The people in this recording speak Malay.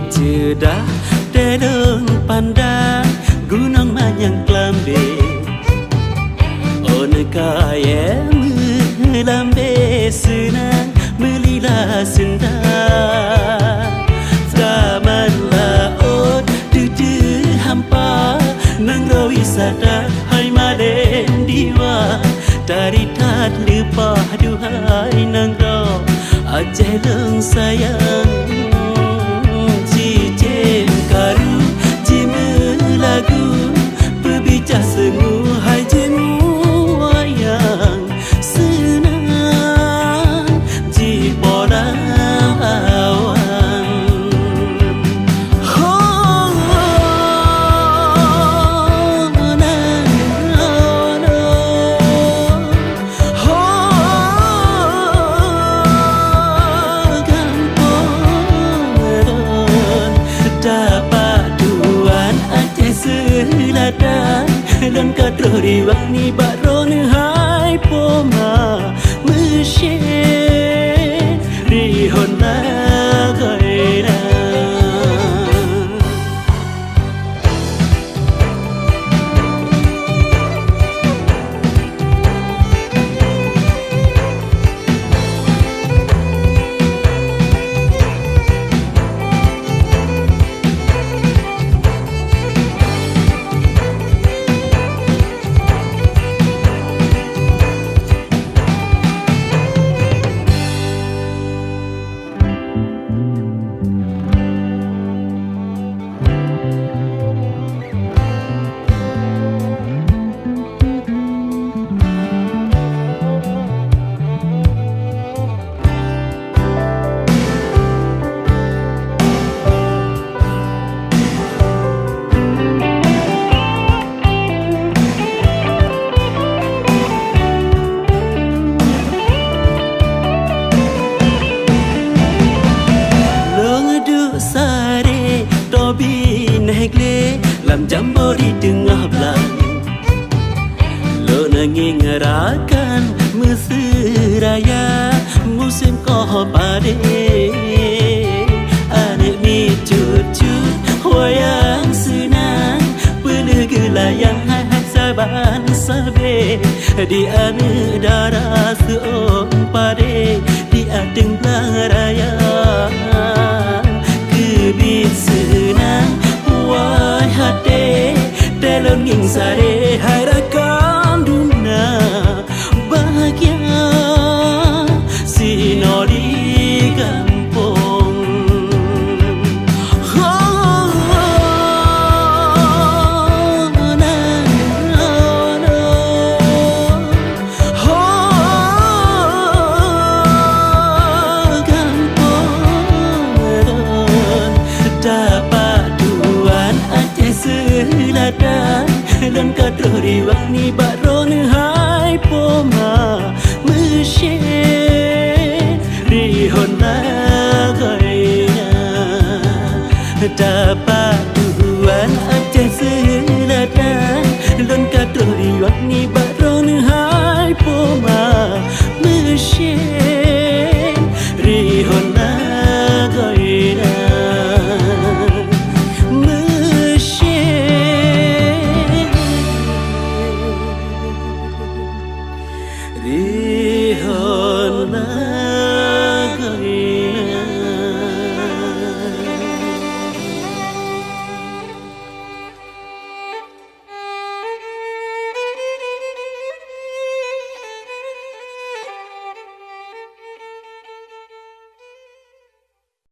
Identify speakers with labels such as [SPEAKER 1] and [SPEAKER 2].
[SPEAKER 1] Jedah dedeng pandang gunung manyang klambe one kaya melambe senang melila senda zaman laut dudu hampa nang rawi sadar hai maden diwa dari tat lupa duhai nang ro ajeh leng sayang karu jimu lagu berbicara semu hai jimu wayang senang ji bola awan oh na no oh gampang dapat tuan aceh selatan dan kadrori wani baron hai poma mesyen rihon lagaina sare tobi negle lam jambo di tengah belang lo nangi ngerakan mesraya musim kau pade anek mi cucu wayang senang penuh gelayang hai saban sabe di ane darah seom pade di adeng belang raya bit senang wai hati dalam nging sare harakan dunia bahagia sinoli kampung oh na no oh kampung dapat tuan aceh selatan dan kadrori wani baron hai poma mesyen rihon lagaina dapat tuan aceh selatan dan kadrori wani baron hai poma mesyen rihon lagaina